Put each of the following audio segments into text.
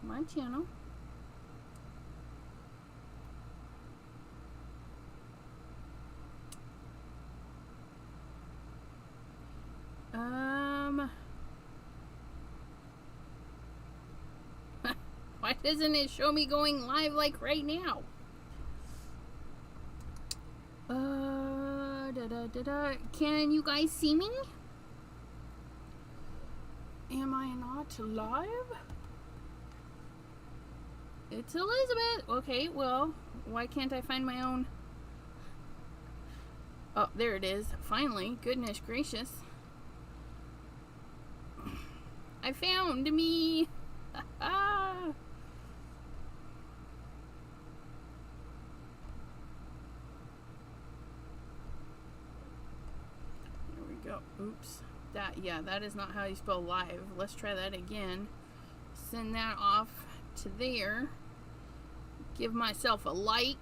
my channel. Why doesn't it show me going live like right now? Can you guys see me? Am I not live? It's Elizabeth. Okay, well, why can't I find my own? Oh, there it is. Finally. Goodness gracious. I found me. There we go. Oops. That is not how you spell live. Let's try that again. Send that off to there. Give myself a like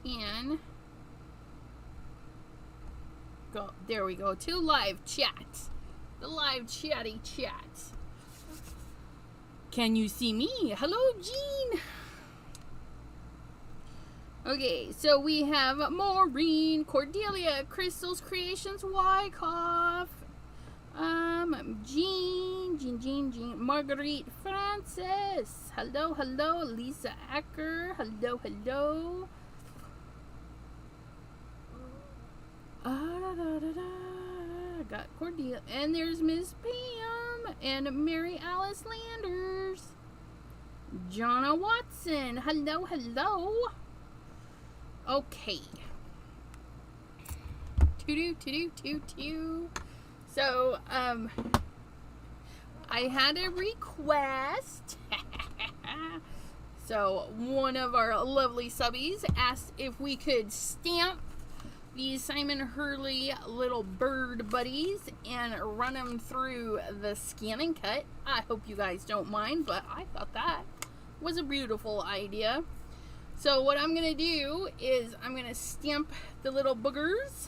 and go. There we go. To live chat. The live chatty chat. Can you see me? Hello, Jean. Okay, so we have Maureen, Cordelia, Crystal's Creations, Wyckoff, Jean, Marguerite, Francis, hello, Lisa Acker, hello. Got Cordelia, and there's Miss Pam, and Mary Alice Landers, Jonna Watson, hello. Okay. So, I had a request. So, one of our lovely subbies asked if we could stamp these Simon Hurley little bird buddies and run them through the scan and cut. I hope you guys don't mind, but I thought that was a beautiful idea. So what I'm going to do is I'm going to stamp the little boogers,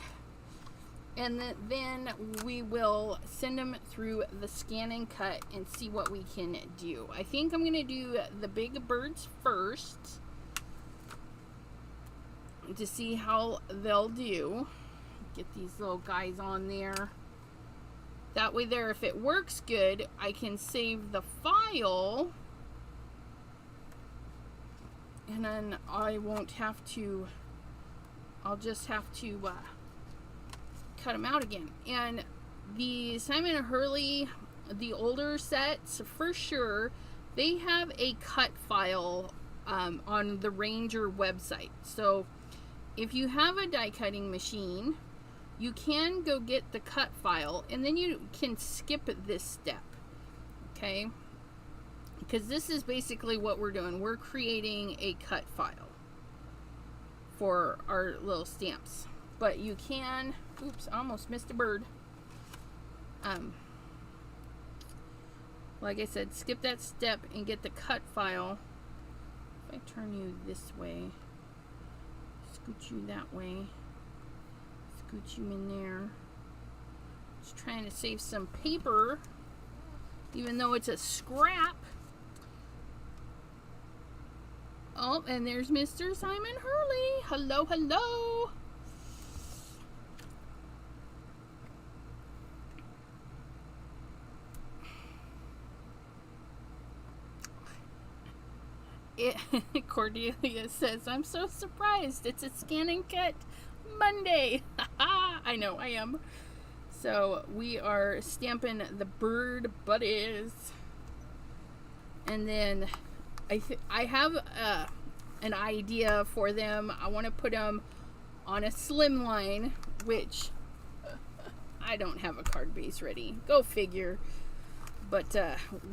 and then we will send them through the scan and cut and see what we can do. I think I'm going to do the big birds first to see how they'll do. Get these little guys on there. That way there, if it works good, I can save the file. And then I won't have to, I'll just have to cut them out again. And the Simon Hurley, the older sets, for sure, they have a cut file on the Ranger website. So if you have a die cutting machine, you can go get the cut file, and then you can skip this step, okay? Because this is basically what we're doing. We're creating a cut file for our little stamps. But you can, oops, I almost missed a bird. Like I said, skip that step and get the cut file. If I turn you this way, scoot you that way, scoot you in there. Just trying to save some paper, even though it's a scrap. Oh, and there's Mr. Simon Hurley. Hello. Cordelia says, I'm so surprised. It's a scan and cut Monday. I know, I am. So we are stamping the bird buddies. And then I have an idea for them. I want to put them on a slim line, which I don't have a card base ready. Go figure. But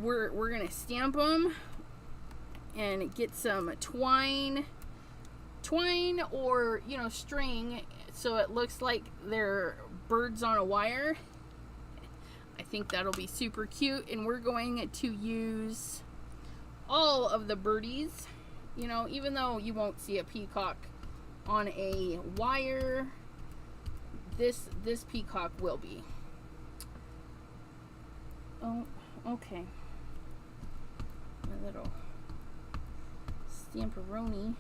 we're gonna stamp them and get some twine or string, so it looks like they're birds on a wire. I think that'll be super cute, and we're going to use all of the birdies, even though you won't see a peacock on a wire, this peacock will be. Oh, okay. My little Stamperoni.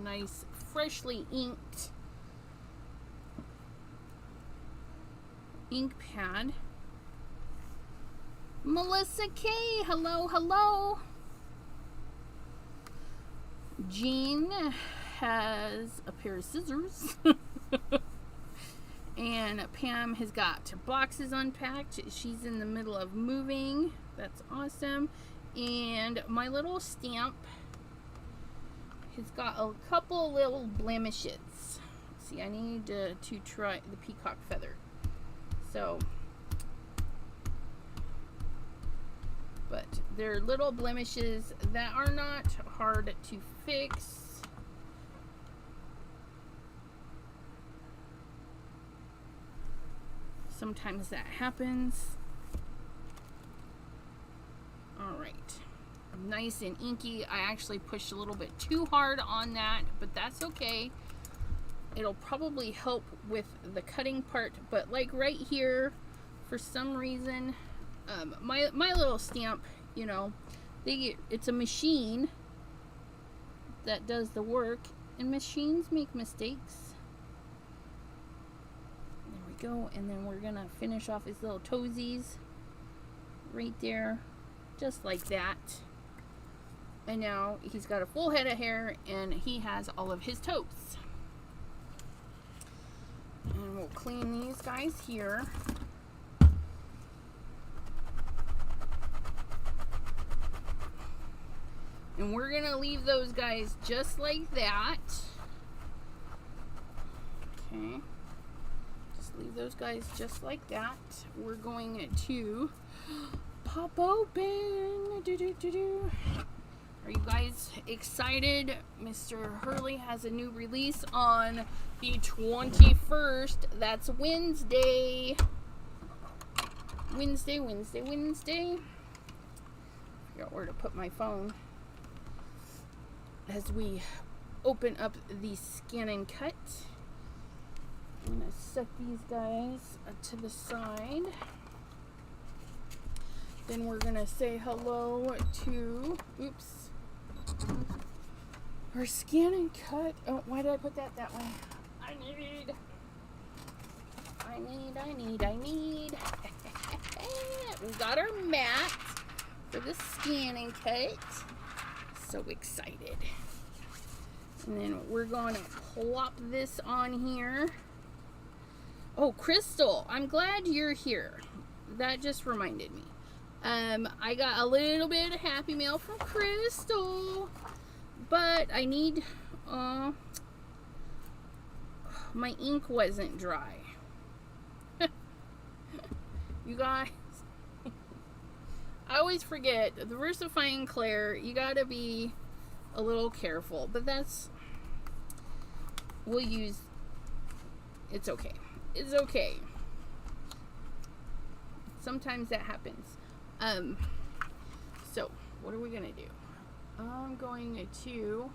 Nice, freshly inked ink pad. Melissa K, hello, hello. Jean has a pair of scissors. And Pam has got boxes unpacked. She's in the middle of moving. That's awesome. And my little stamp has got a couple little blemishes. See, I need to try the peacock feather. So, but they're little blemishes that are not hard to fix. Sometimes that happens. All right. Nice and inky. I actually pushed a little bit too hard on that, but that's okay. It'll probably help with the cutting part, but like right here, for some reason, my little stamp, you know, it's a machine that does the work, and machines make mistakes. There we go, and then we're gonna finish off his little toesies right there, just like that. And now he's got a full head of hair, and he has all of his toes. And we'll clean these guys here. And we're gonna leave those guys just like that. Okay. Just leave those guys just like that. We're going to pop open. Do-do-do-do. Are you guys excited? Mr. Hurley has a new release on the 21st. That's Wednesday. Wednesday. Figure out where to put my phone as we open up the scan and cut. I'm gonna set these guys to the side. Then we're gonna say hello to, oops, our scan and cut. Oh, why did I put that way? I need. We've got our mat for the scan and cut. So excited. And then we're going to plop this on here. Oh, Crystal, I'm glad you're here. That just reminded me. I got a little bit of Happy Mail from Crystal, but I need, my ink wasn't dry. You guys, I always forget, the Versifying Claire, you gotta be a little careful, but that's, we'll use, it's okay. It's okay. Sometimes that happens. So what are we gonna do? I'm going to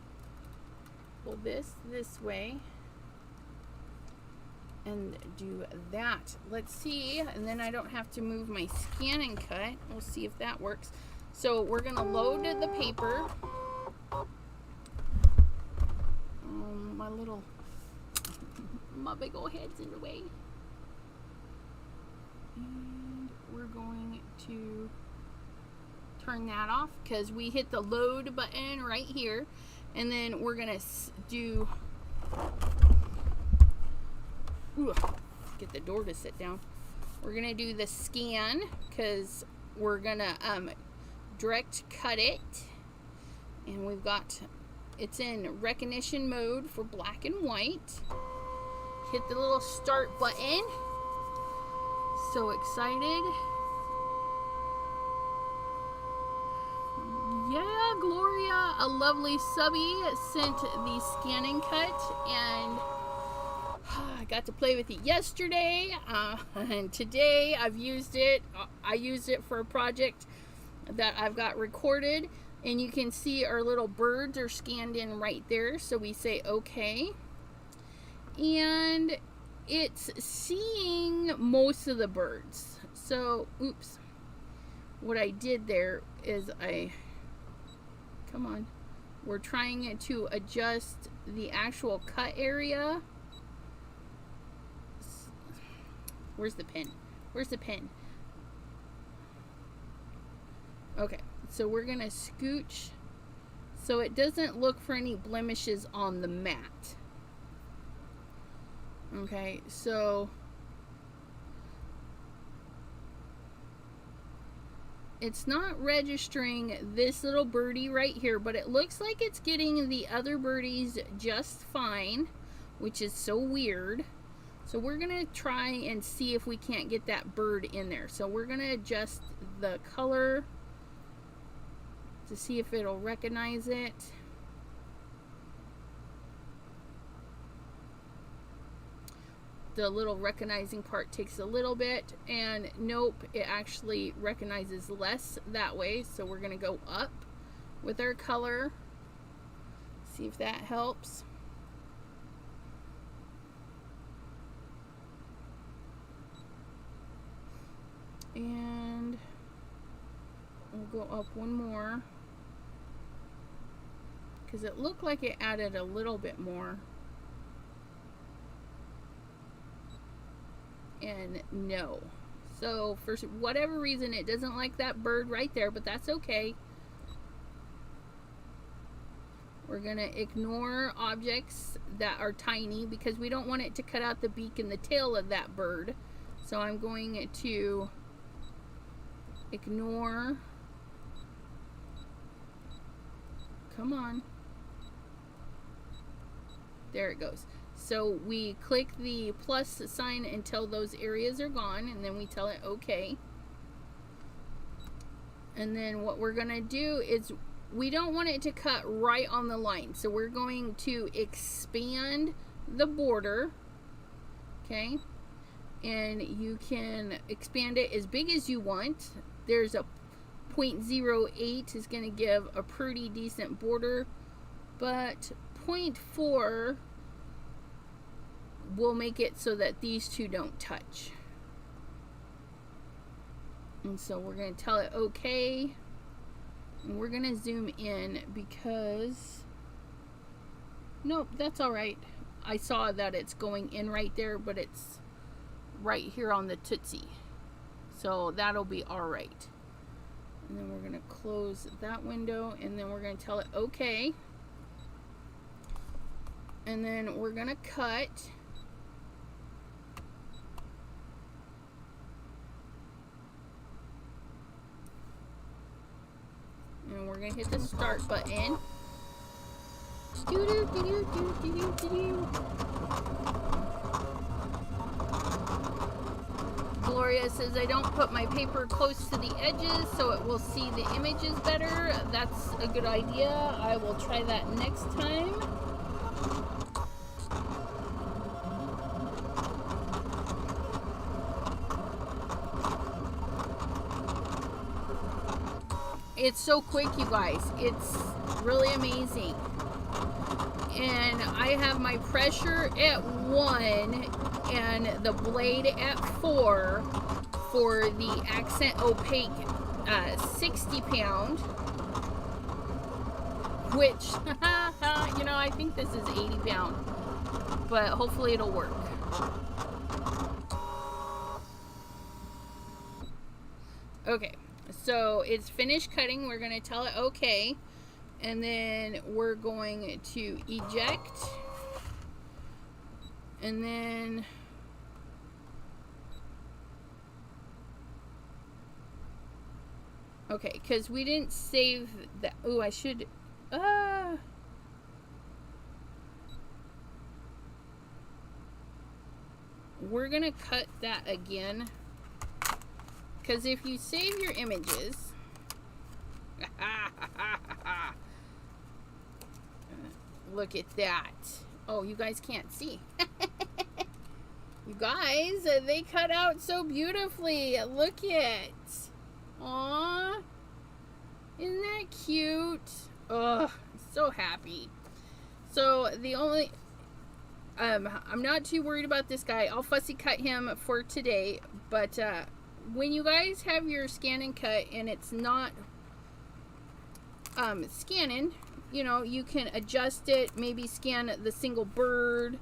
pull this way and do that. Let's see, and then I don't have to move my scan and cut. We'll see if that works. So we're gonna load the paper. My big old head's in the way. And we're going to turn that off because we hit the load button right here, and then we're gonna do get the door to sit down. We're gonna do the scan because we're gonna direct cut it, and we've got it's in recognition mode for black and white. Hit the little start button. So excited. Yeah, Gloria, a lovely subby, sent the scan and cut, and I got to play with it yesterday, and today I've used it. I used it for a project that I've got recorded, and you can see our little birds are scanned in right there, so we say okay. And it's seeing most of the birds. So, oops. What I did there is come on. We're trying to adjust the actual cut area. Where's the pen? Where's the pen? Okay, so we're gonna scooch so it doesn't look for any blemishes on the mat. Okay, so it's not registering this little birdie right here, but it looks like it's getting the other birdies just fine, which is so weird. So we're gonna try and see if we can't get that bird in there. So we're gonna adjust the color to see if it'll recognize it. The little recognizing part takes a little bit, and nope, it actually recognizes less that way. So we're gonna go up with our color, see if that helps. And we'll go up one more, because it looked like it added a little bit more. And no. So for whatever reason, it doesn't like that bird right there, but that's okay. We're gonna ignore objects that are tiny because we don't want it to cut out the beak and the tail of that bird. So I'm going to ignore. Come on. There it goes. So we click the plus sign until those areas are gone, and then we tell it okay. And then what we're gonna do is, we don't want it to cut right on the line, so we're going to expand the border. Okay, and you can expand it as big as you want. There's a 0.08 is going to give a pretty decent border, but 0.4 will make it so that these two don't touch. And so we're going to tell it okay, and we're going to zoom in because nope, that's all right. I saw that it's going in right there, but it's right here on the Tootsie, so that'll be all right. And then we're going to close that window, and then we're going to tell it okay. And then we're going to cut. And we're going to hit the start button. Gloria says I don't put my paper close to the edges so it will see the images better. That's a good idea. I will try that next time. It's so quick, you guys. It's really amazing. And I have my pressure at 1 and the blade at 4 for the Accent Opaque 60 pound, which you know, I think this is 80 pound, but hopefully it'll work. Okay, so it's finished cutting. We're going to tell it okay, and then we're going to eject, and then okay, because we didn't save that. Oh, I should we're gonna cut that again, because if you save your images look at that. Oh, you guys can't see. You guys, they cut out so beautifully. Look at. Aww. Isn't that cute? Ugh, so happy. So the only I'm not too worried about this guy. I'll fussy cut him for today, but when you guys have your scan and cut and it's not scanning, you know, you can adjust it, maybe scan the single bird,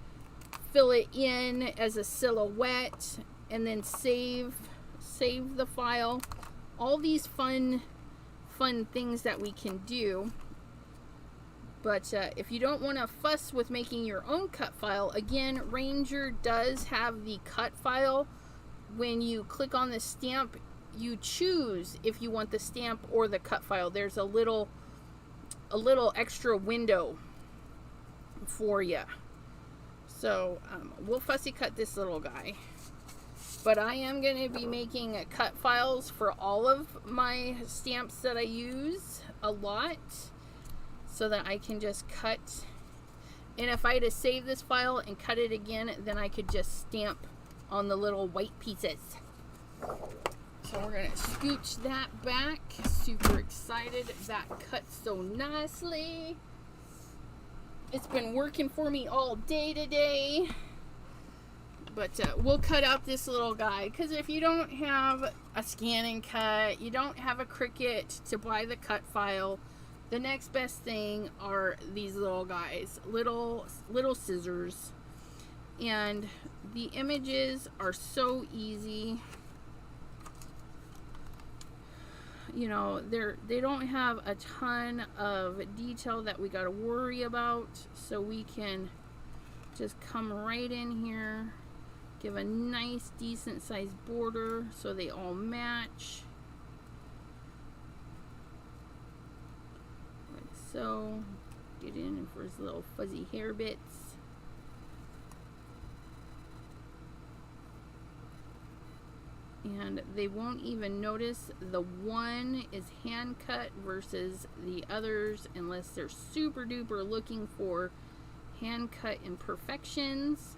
fill it in as a silhouette, and then save the file. All these fun things that we can do. But if you don't want to fuss with making your own cut file, again, Ranger does have the cut file. When you click on the stamp, you choose if you want the stamp or the cut file. There's a little extra window for you. So we'll fussy cut this little guy. But I am going to be making cut files for all of my stamps that I use a lot, so that I can just cut. And if I had to save this file and cut it again, then I could just stamp on the little white pieces. So we're going to scooch that back. Super excited. That cuts so nicely. It's been working for me all day today. But we'll cut out this little guy, because if you don't have a scan and cut, you don't have a Cricut to buy the cut file, the next best thing are these little guys, little scissors. And the images are so easy. You know, they don't have a ton of detail that we got to worry about, so we can just come right in here, give a nice decent sized border so they all match. Like so. Get in for his little fuzzy hair bits. And they won't even notice the one is hand cut versus the others unless they're super duper looking for hand cut imperfections.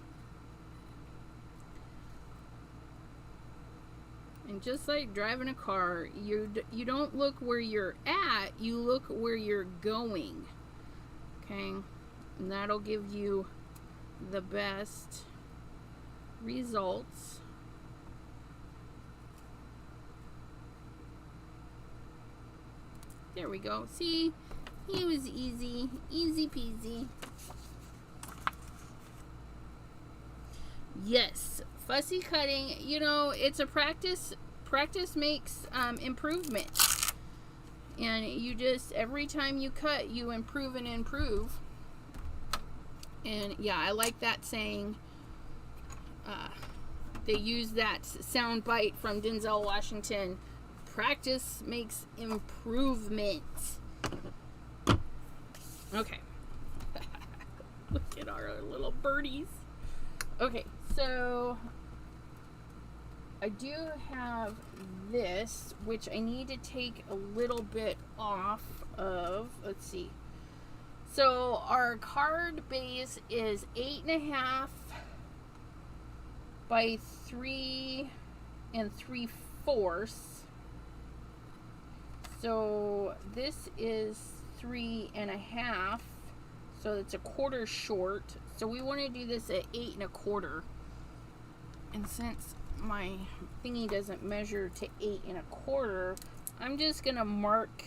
And just like driving a car, you don't look where you're at, you look where you're going. Okay? And that'll give you the best results. There we go. See? He was easy. Easy peasy. Yes. Fussy cutting, you know, it's a practice. Practice makes improvement. And you just, every time you cut, you improve and improve. And yeah, I like that saying. They use that sound bite from Denzel Washington. Practice makes improvement. Okay. Look at our little birdies. Okay, so I do have this, which I need to take a little bit off of. Let's see. So our card base is 8.5 by 3 3/4. So this is 3.5. So it's a quarter short. So we want to do this at 8 1/4. And since my thingy doesn't measure to 8 1/4, I'm just gonna mark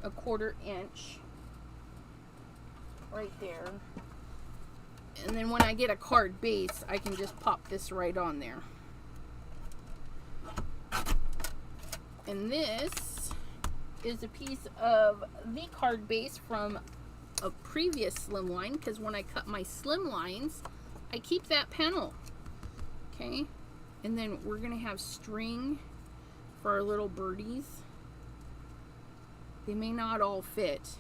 a 1/4 inch right there. And then when I get a card base, I can just pop this right on there. And this is a piece of the card base from a previous slimline, because when I cut my slimlines, I keep that panel. Okay, and then we're gonna have string for our little birdies. They may not all fit,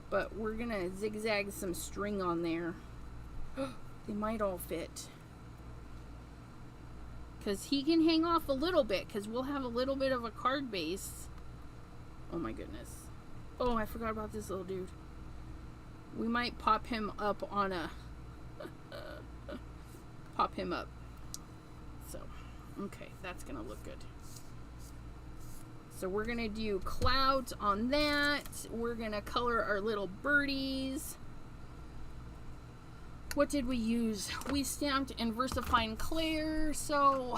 but we're gonna zigzag some string on there. They might all fit, because he can hang off a little bit, because we'll have a little bit of a card base. Oh my goodness. Oh, I forgot about this little dude. We might pop him up on a pop him up. So, okay, that's gonna look good. So we're gonna do clouds on that. We're gonna color our little birdies. What did we use? We stamped and VersaFine Clear, so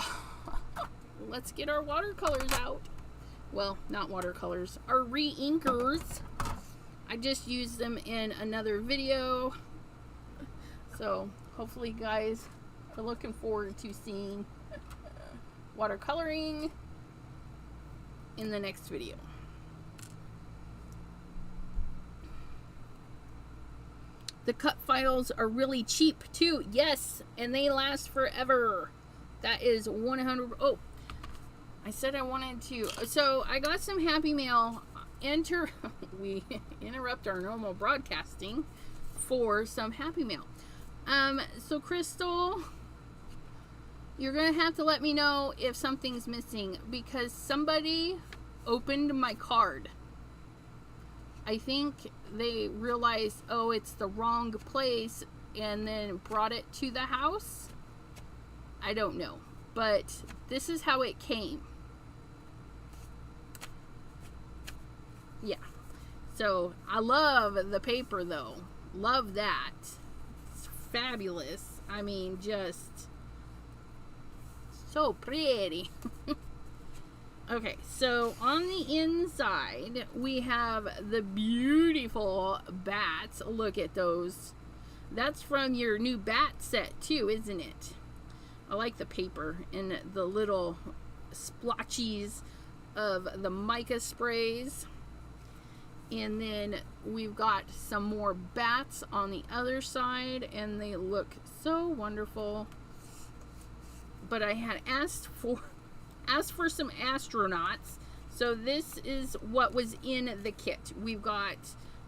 let's get our watercolors out. Well, not watercolors, our re-inkers. I just used them in another video, so hopefully you guys are looking forward to seeing watercoloring in the next video. The cut files are really cheap too. Yes, and they last forever. That is 100. Oh, I said I wanted to. So I got some Happy Mail. We interrupt our normal broadcasting for some Happy Mail. So Crystal, you're gonna have to let me know if something's missing, because somebody opened my card. I think they realized, oh, it's the wrong place, and then brought it to the house. I don't know, but this is how it came. Yeah. So I love the paper though. Love that. It's fabulous. I mean, just so pretty. Okay, so on the inside, we have the beautiful bats. Look at those. That's from your new bat set too, isn't it? I like the paper and the little splotchies of the mica sprays. And then we've got some more bats on the other side, and they look so wonderful. But I had asked for some astronauts, so this is what was in the kit. We've got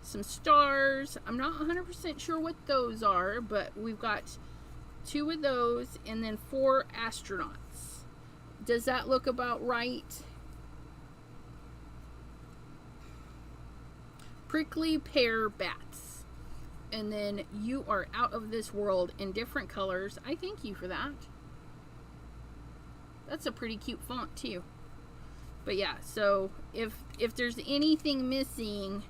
some stars. I'm not 100% sure what those are, but we've got 2 of those and then 4 astronauts. Does that look about right? Prickly pear bats. And then you are out of this world in different colors. I thank you for that. That's a pretty cute font too. But yeah, so if there's anything missing,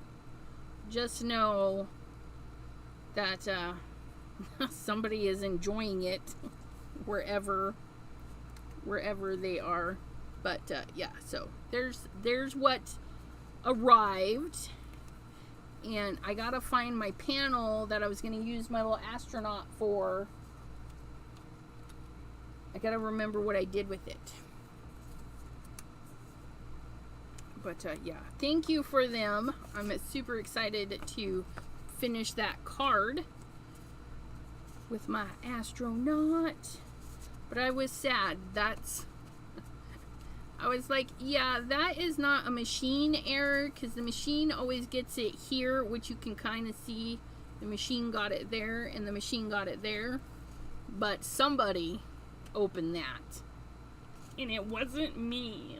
just know that somebody is enjoying it wherever they are. But yeah, so there's what arrived. And I gotta find my panel that I was gonna use my little astronaut for. I gotta remember what I did with it. But yeah, thank you for them. I'm super excited to finish that card with my astronaut. But I was sad. I was like, yeah, that is not a machine error, because the machine always gets it here, which you can kind of see. The machine got it there, and the machine got it there. But somebody opened that, and it wasn't me.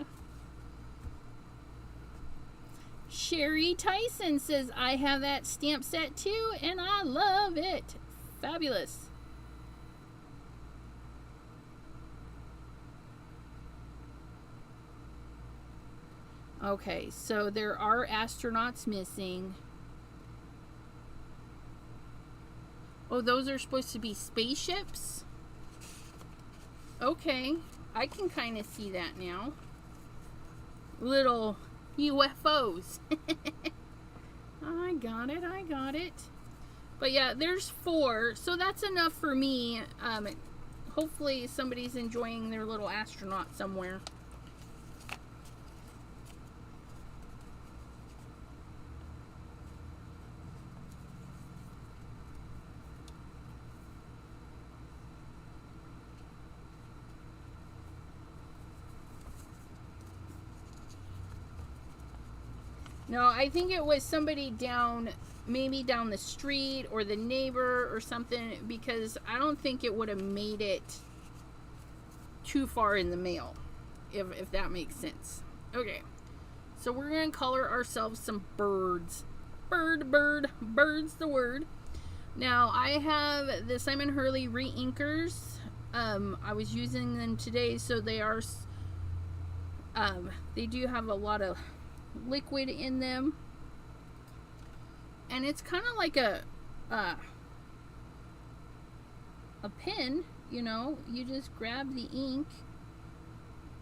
Sherry Tyson says, I have that stamp set too, and I love it. Fabulous. Okay, so there are astronauts missing. Oh, those are supposed to be spaceships? Okay, I can kind of see that now. Little UFOs. I got it. But yeah, there's 4, so that's enough for me. Hopefully somebody's enjoying their little astronaut somewhere. No, I think it was somebody maybe down the street, or the neighbor or something, because I don't think it would have made it too far in the mail, if that makes sense. Okay, so we're going to color ourselves some birds. Bird's the word. Now, I have the Simon Hurley re-inkers. I was using them today, so they do have a lot of liquid in them, and it's kind of like a pen, you know, you just grab the ink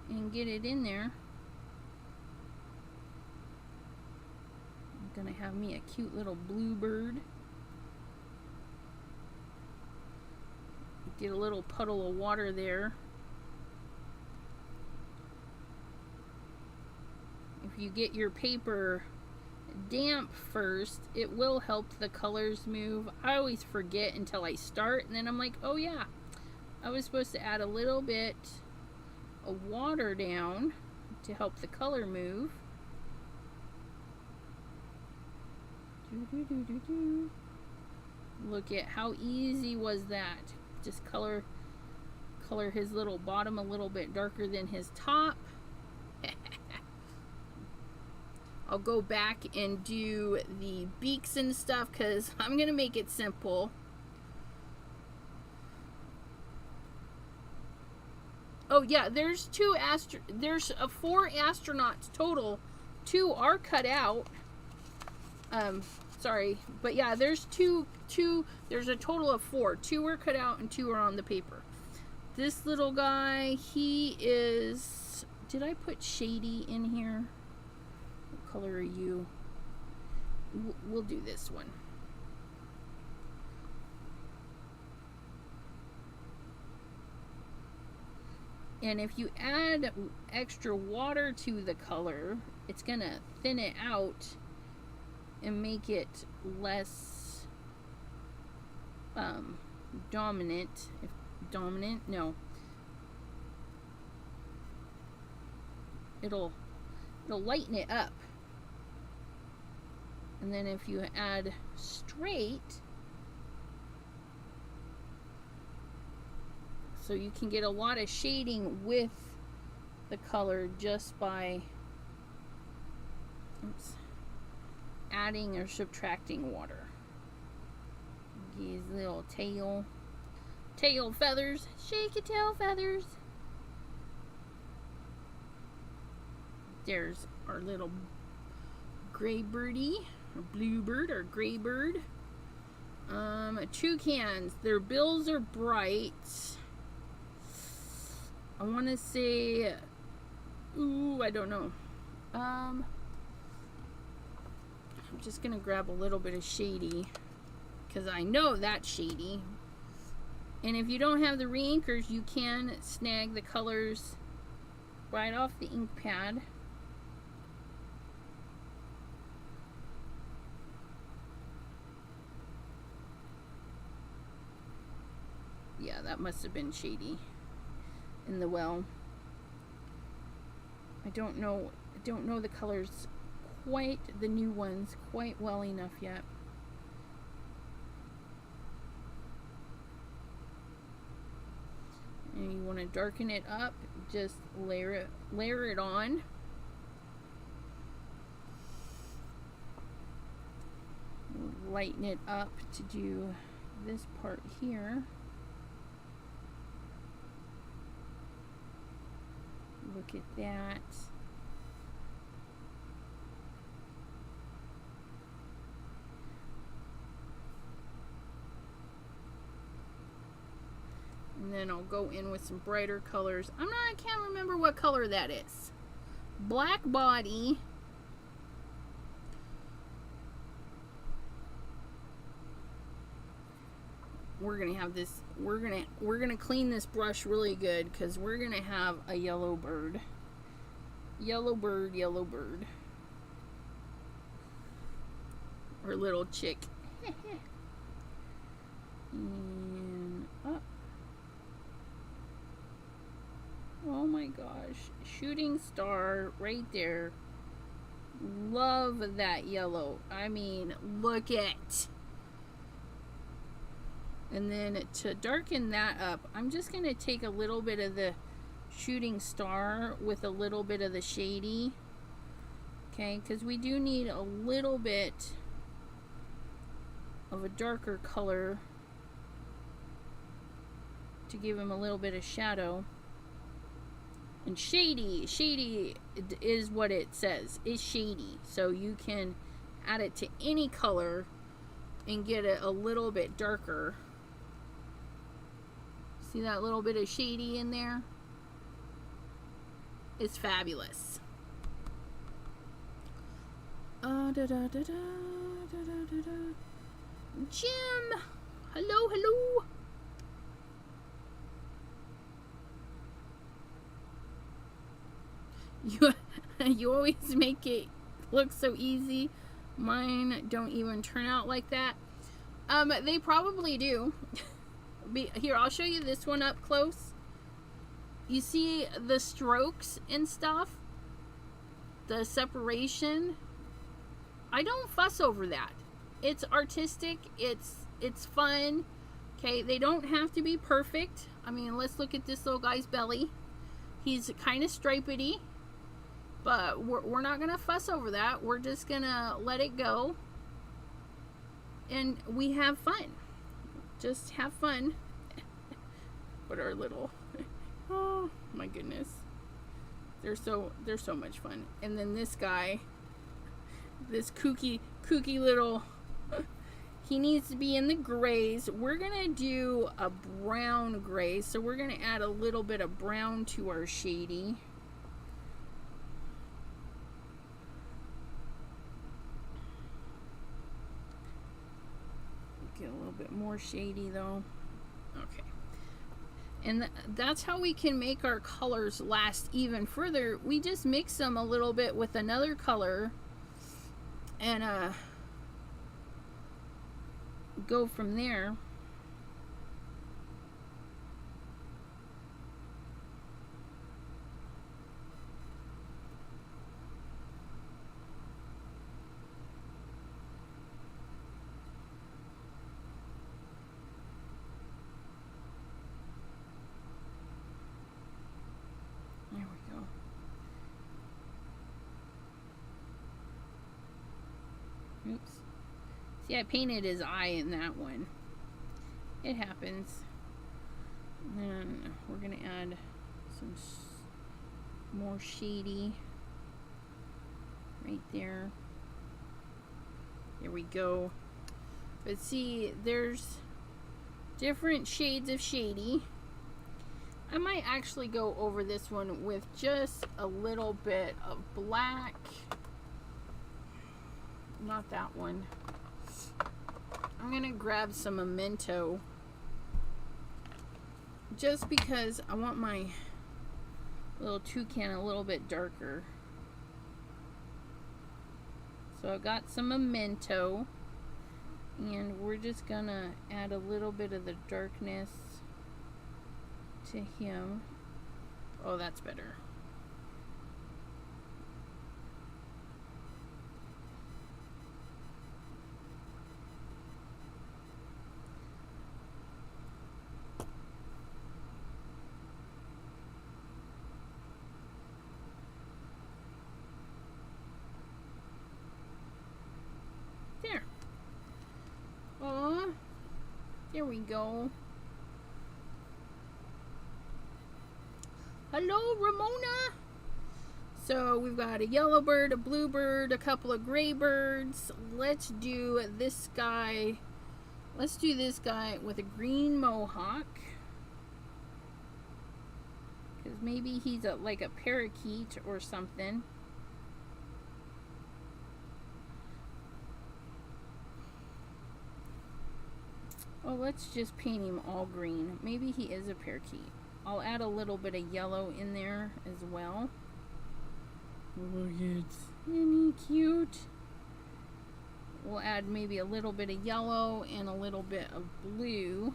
and get it in there. I'm gonna have me a cute little bluebird. Get a little puddle of water there. If you get your paper damp first, it will help the colors move. I always forget until I start, and then I'm like, oh yeah, I was supposed to add a little bit of water down to help the color move. Look at how easy was that. Just color his little bottom a little bit darker than his top. I'll go back and do the beaks and stuff because I'm gonna make it simple. Oh yeah, there's there's 4 astronauts total. 2 are cut out. Sorry, but yeah, there's two. There's a total of 4. 2 are cut out and 2 are on the paper. This little guy, he is. Did I put shady in here? What color are you? We'll do this one. And if you add extra water to the color, it's gonna thin it out and make it less dominant. No. It'll lighten it up. And then if you add straight, so you can get a lot of shading with the color just by adding or subtracting water. His little tail feathers. Shake your tail feathers. There's our little gray birdie, or bluebird, or gray bird. Toucans. Their bills are bright. I want to say, ooh, I don't know. I'm just gonna grab a little bit of shady because I know that's shady. And if you don't have the re-inkers, you can snag the colors right off the ink pad. Yeah, that must have been shady in the well. I don't know the colors quite, the new ones, quite well enough yet. And you want to darken it up, just layer it on. Lighten it up to do this part here. Look at that. And then I'll go in with some brighter colors. I can't remember what color that is. Black body. We're gonna have this, we're gonna clean this brush really good because we're gonna have a yellow bird. Yellow bird. Or little chick. And up. Oh my gosh. Shooting star right there. Love that yellow. I mean, look at. And then to darken that up, I'm just going to take a little bit of the shooting star with a little bit of the shady. Okay, because we do need a little bit of a darker color to give him a little bit of shadow. And shady is what it says, is shady. So you can add it to any color and get it a little bit darker. See that little bit of shady in there? It's fabulous. Jim! Hello, hello! You always make it look so easy. Mine don't even turn out like that. They probably do. Here, I'll show you this one up close. You see the strokes and stuff? The separation? I don't fuss over that. It's artistic. It's fun. Okay, they don't have to be perfect. I mean, let's look at this little guy's belly. He's kind of stripedy. But we're not going to fuss over that. We're just going to let it go. And we have fun. Just have fun. But our little... Oh, my goodness. They're so much fun. And then this guy, this kooky little... He needs to be in the grays. We're going to do a brown gray. So we're going to add a little bit of brown to our shady. Get a little bit more shady though. Okay. And that's how we can make our colors last even further. We just mix them a little bit with another color and go from there. There we go. Oops. See, I painted his eye in that one. It happens. And then we're going to add some more shady right there. There we go. But see, there's different shades of shady. I might actually go over this one with just a little bit of black. Not that one. I'm gonna grab some Memento just because I want my little toucan a little bit darker. So I got some Memento and we're just gonna add a little bit of the darkness to him. Oh, that's better. There. Oh, there we go. Hello, Ramona. So we've got a yellow bird, a blue bird, a couple of gray birds. Let's do this guy. Let's do this guy with a green mohawk. Because maybe he's like a parakeet or something. Oh, let's just paint him all green. Maybe he is a parakeet. I'll add a little bit of yellow in there as well. Look, isn't he cute? We'll add maybe a little bit of yellow and a little bit of blue.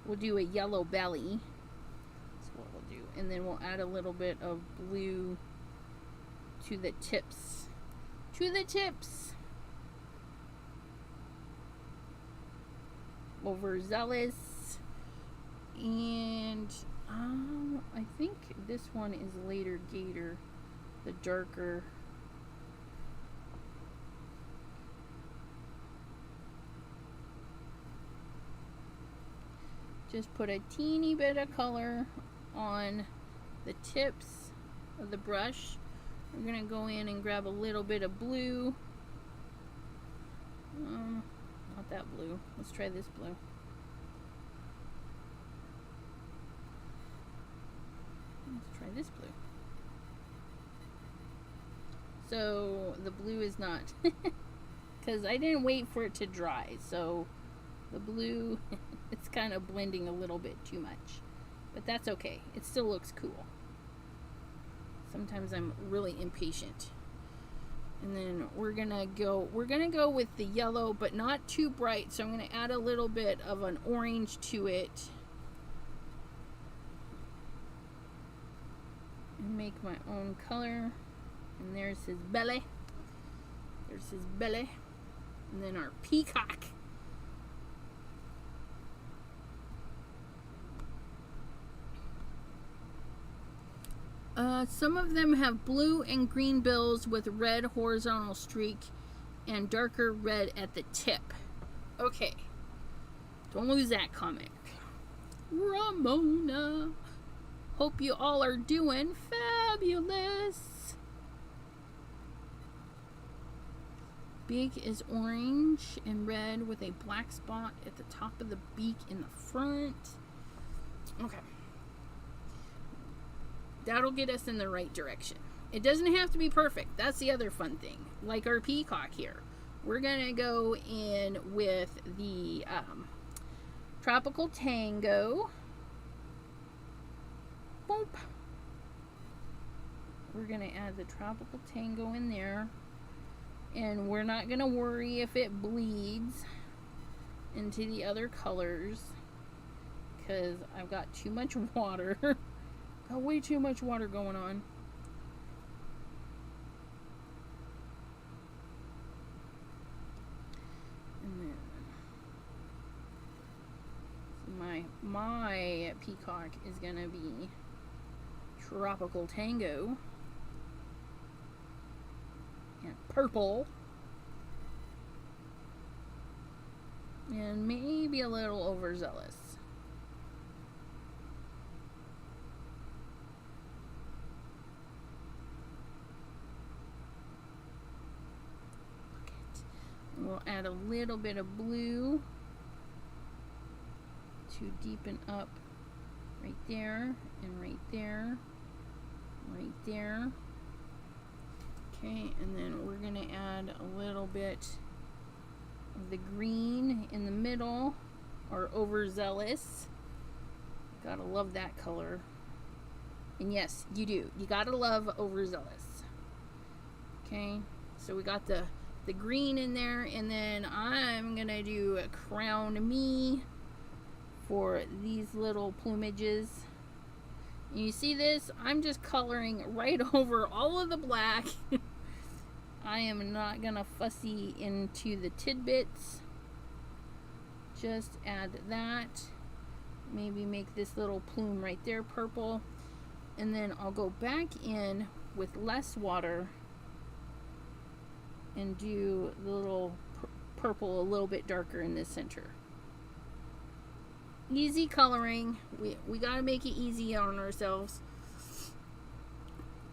We'll do a yellow belly. That's what we'll do. And then we'll add a little bit of blue to the tips. To the tips. Overzealous. And I think this one is later gator, the darker. Just put a teeny bit of color on the tips of the brush. I'm gonna go in and grab a little bit of blue. Not that blue. Let's try this blue. Let's try this blue. So the blue is not, because I didn't wait for it to dry, so the blue, it's kind of blending a little bit too much, but that's okay. It still looks cool. Sometimes I'm really impatient. And then we're gonna go with the yellow, but not too bright, so I'm gonna add a little bit of an orange to it and make my own color. And there's his belly. There's his belly. And then our peacock. Some of them have blue and green bills with red horizontal streak and darker red at the tip. Okay. Don't lose that comment. Ramona. Hope you all are doing fabulous. Beak is orange and red with a black spot at the top of the beak in the front. Okay. That'll get us in the right direction. It doesn't have to be perfect. That's the other fun thing. Like our peacock here. We're going to go in with the Tropical Tango. Boop. We're going to add the Tropical Tango in there. And we're not going to worry if it bleeds into the other colors, because I've got too much water. Got way too much water going on. And then my peacock is going to be Tropical Tango. And purple. And maybe a little overzealous. We'll add a little bit of blue to deepen up right there and right there, right there. Okay, and then we're going to add a little bit of the green in the middle, or overzealous. Gotta love that color. And yes, you do. You gotta love overzealous. Okay, so we got the green in there, and then I'm going to do a Crown Me for these little plumages. And you see this? I'm just coloring right over all of the black. I am not gonna fussy into the tidbits. Just add that. Maybe make this little plume right there purple. And then I'll go back in with less water and do the little purple a little bit darker in the center. Easy coloring. We gotta make it easy on ourselves.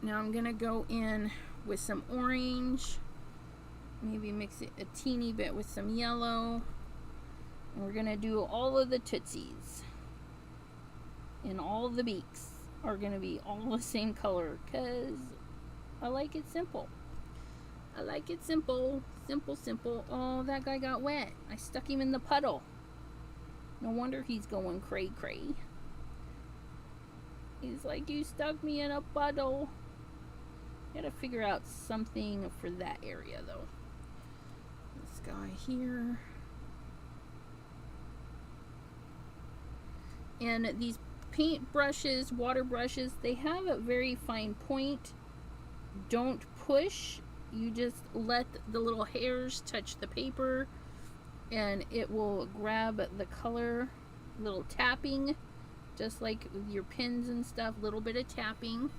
Now I'm gonna go in with some orange, maybe mix it a teeny bit with some yellow, and we're gonna do all of the tootsies, and all of the beaks are gonna be all the same color, because I like it simple. I like it simple. Simple. Oh, that guy got wet. I stuck him in the puddle. No wonder he's going cray. He's like, you stuck me in a puddle. Gotta figure out something for that area though. This guy here. And these paint brushes, water brushes, they have a very fine point. Don't push. You just let the little hairs touch the paper and it will grab the color. Little tapping, just like with your pins and stuff, little bit of tapping.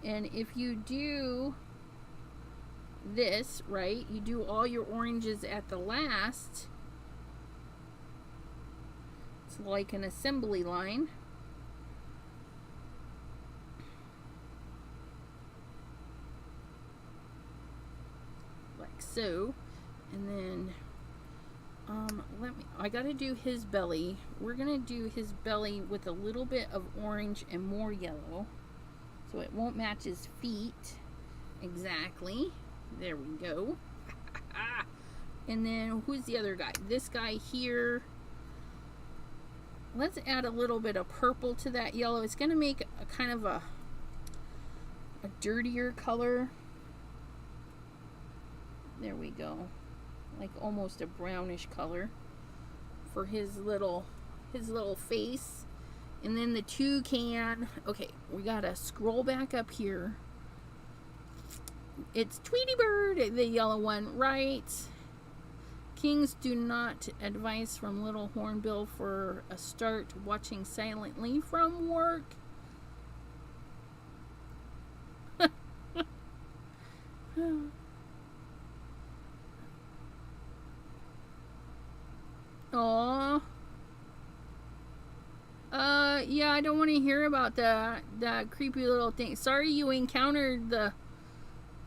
And if you do this right, you do all your oranges at the last, it's like an assembly line. Like so. And then I gotta do his belly. We're gonna do his belly with a little bit of orange and more yellow, so it won't match his feet exactly. There we go. And then who's the other guy? This guy here. Let's add a little bit of purple to that yellow. It's gonna make a kind of a dirtier color. There we go. Like almost a brownish color for his little face. And then the toucan. Okay, we gotta scroll back up here. It's Tweety Bird, the yellow one, right? Kings do not advice from Little Hornbill for a start watching silently from work. Aww. Yeah, I don't want to hear about that creepy little thing. Sorry you encountered the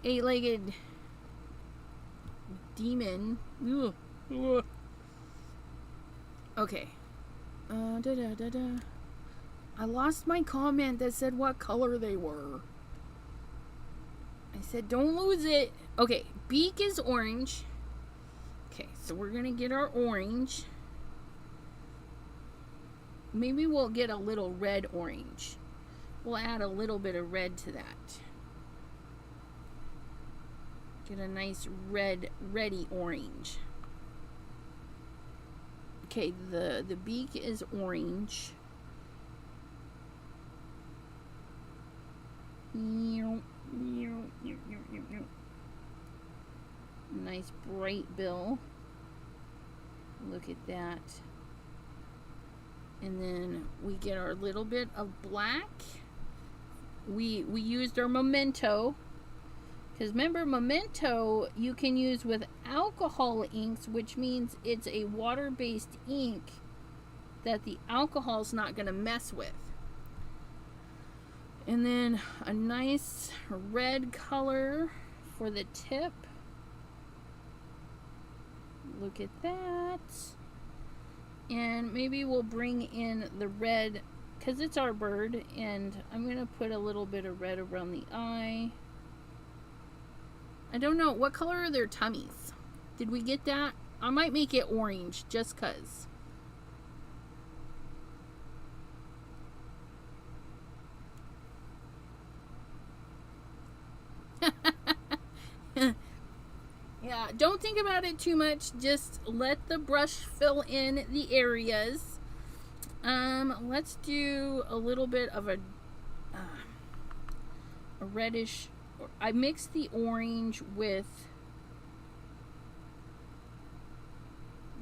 8-legged demon. Ugh. Ugh. Okay. I lost my comment that said what color they were. I said don't lose it. Okay, beak is orange. Okay, so we're gonna get our orange. Maybe we'll get a little red orange. We'll add a little bit of red to that. Get a nice reddy orange. Okay, the beak is orange. Nice bright bill. Look at that. And then we get our little bit of black. We used our Memento. Because remember, Memento you can use with alcohol inks, which means it's a water-based ink that the alcohol's not going to mess with. And then a nice red color for the tip. Look at that. And maybe we'll bring in the red, because it's our bird, and I'm going to put a little bit of red around the eye. I don't know. What color are their tummies? Did we get that? I might make it orange just because. Yeah, don't think about it too much. Just let the brush fill in the areas. Let's do a little bit of a reddish. I mixed the orange with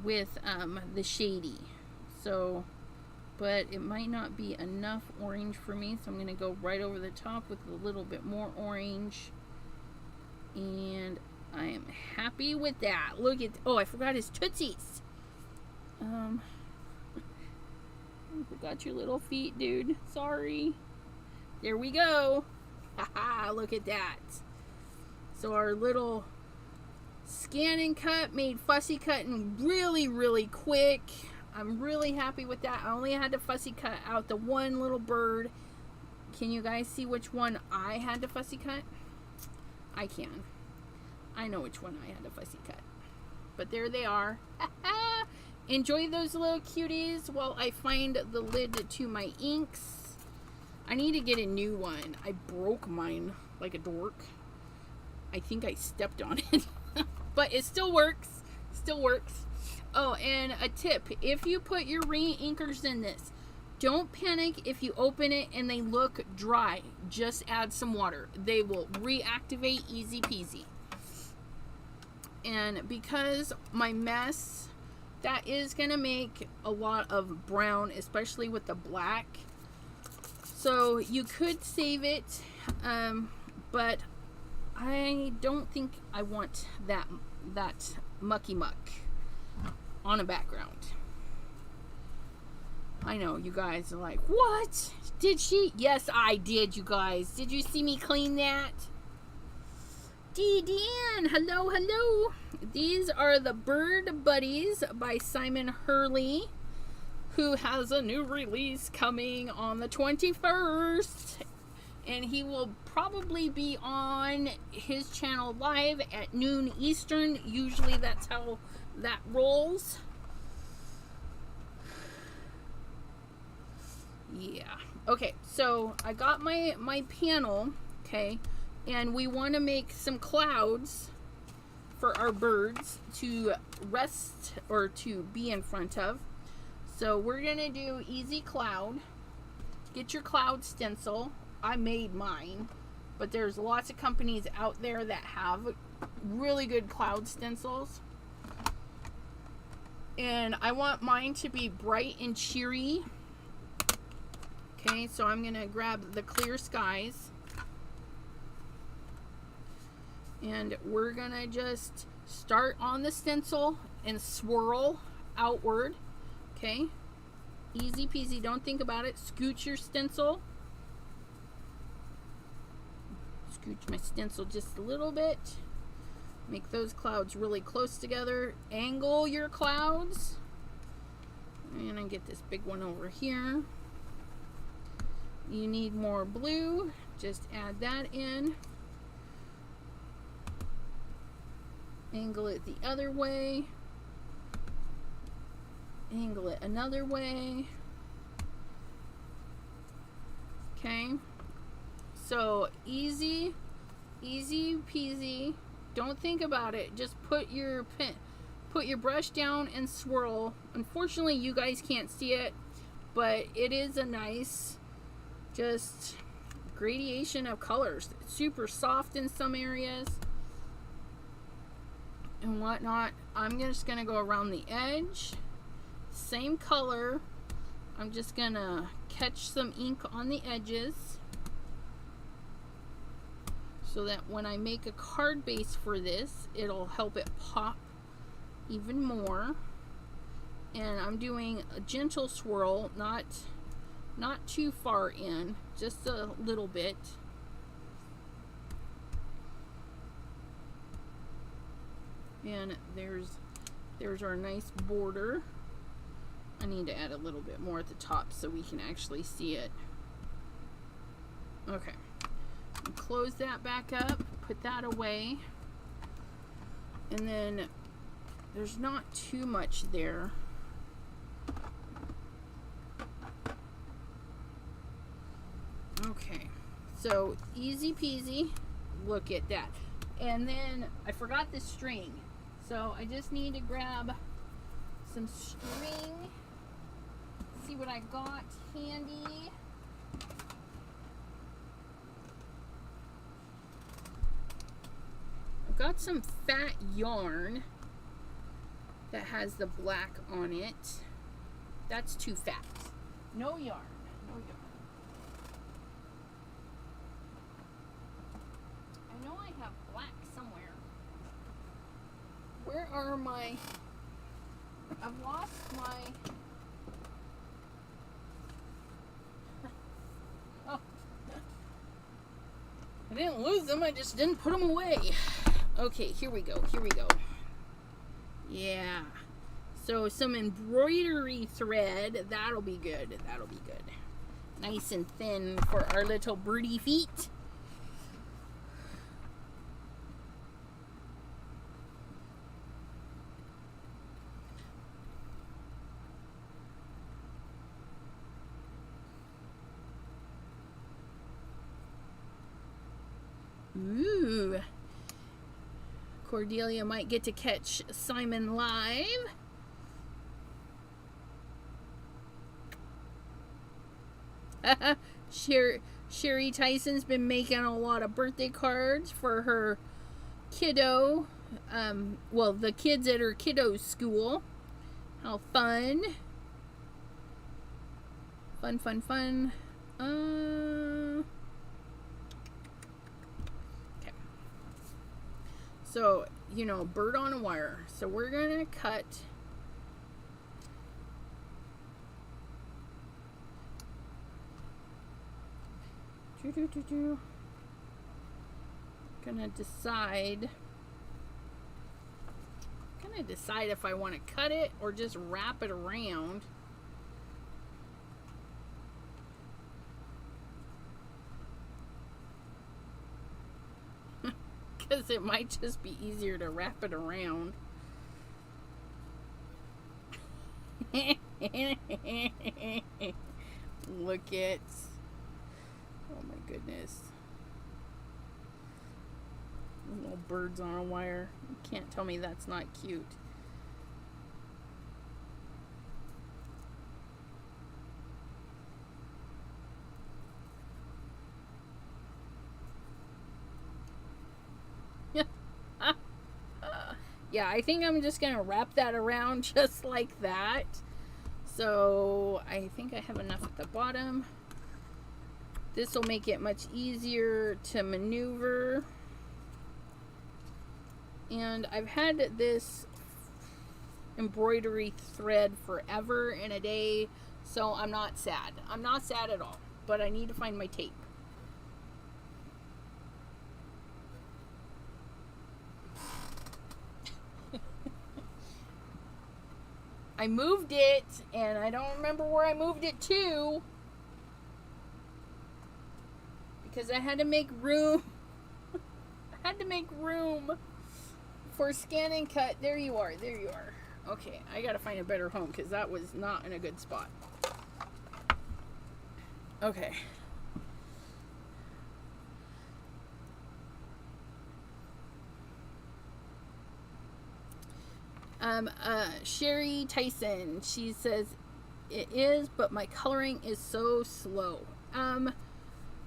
the shady, so but it might not be enough orange for me, so I'm gonna go right over the top with a little bit more orange, and I am happy with that. Look at, oh, I forgot his tootsies. I forgot your little feet, dude. Sorry. There we go. Haha, look at that. So our little scan and cut made fussy cutting really, really quick. I'm really happy with that. I only had to fussy cut out the one little bird. Can you guys see which one I had to fussy cut? I can. I know which one I had to fussy cut. But there they are. Enjoy those little cuties while I find the lid to my inks. I need to get a new one. I broke mine like a dork. I think I stepped on it. But it still works. Still works. Oh, and a tip. If you put your re-inkers in this, don't panic if you open it and they look dry. Just add some water. They will reactivate easy peasy. And because my mess, that is going to make a lot of brown, especially with the black. So you could save it, but I don't think I want that mucky muck on a background. I know you guys are like, what? Did she? Yes, I did, you guys. Did you see me clean that? Dan, hello, hello. These are the Bird Buddies by Simon Hurley, who has a new release coming on the 21st. And he will probably be on his channel live at noon Eastern. Usually that's how that rolls. Yeah. Okay, so I got my panel, okay, and we want to make some clouds for our birds to rest or to be in front of. So we're going to do Easy Cloud. Get your cloud stencil. I made mine, but there's lots of companies out there that have really good cloud stencils. And I want mine to be bright and cheery. Okay, so I'm going to grab the Clear Skies. And we're going to just start on the stencil and swirl outward. Okay, easy peasy, don't think about it. Scooch your stencil. Scooch my stencil just a little bit. Make those clouds really close together. Angle your clouds. And I get this big one over here. You need more blue. Just add that in. Angle it the other way. Angle it another way. Okay. So easy peasy. Don't think about it. Just put your brush down and swirl. Unfortunately, you guys can't see it, but it is a nice just gradation of colors. It's super soft in some areas and whatnot. I'm just gonna go around the edge. Same color. I'm just gonna catch some ink on the edges so that when I make a card base for this, it'll help it pop even more. And I'm doing a gentle swirl, not too far in, just a little bit. And there's our nice border. I need to add a little bit more at the top so we can actually see it. Okay. Close that back up, put that away. And then there's not too much there. Okay, so easy peasy. Look at that. And then I forgot the string, so I just need to grab some string. See what I got handy. I've got some fat yarn that has the black on it. That's too fat. No yarn. No yarn. I know I have black somewhere. Where are my... I've lost my... Oh. I didn't lose them, I just didn't put them away. Okay, here we go. Here we go. Yeah. So some embroidery thread. That'll be good. That'll be good. Nice and thin for our little birdie feet. Ooh. Cordelia might get to catch Simon live. Sherry Tyson's been making a lot of birthday cards for her kiddo. Well, the kids at her kiddo's school. How fun. Fun, fun, fun. Okay. So, you know, bird on a wire. So we're going to cut... gonna decide if I want to cut it or just wrap it around. Because it might just be easier to wrap it around. Look at, oh my goodness, little birds on a wire. You can't tell me that's not cute. Yeah, I think I'm just gonna wrap that around just like that. So I think I have enough at the bottom. This will make it much easier to maneuver. And I've had this embroidery thread forever and a day, so I'm not sad. I'm not sad at all, but I need to find my tape. I moved it, and I don't remember where I moved it to, because I had to make room. I had to make room for scan and cut. There you are. There you are. Okay, I gotta find a better home, because that was not in a good spot. Okay. Sherry Tyson, she says, it is, but my coloring is so slow.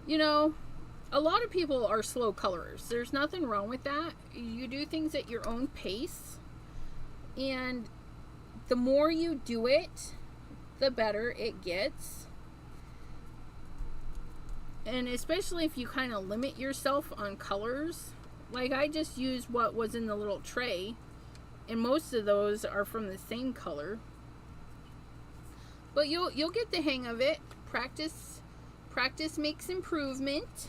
You know, a lot of people are slow colorers. There's nothing wrong with that. You do things at your own pace, and the more you do it, the better it gets. And especially if you kind of limit yourself on colors. Like, I just used what was in the little tray, and most of those are from the same color. But you'll get the hang of it. Practice makes improvement.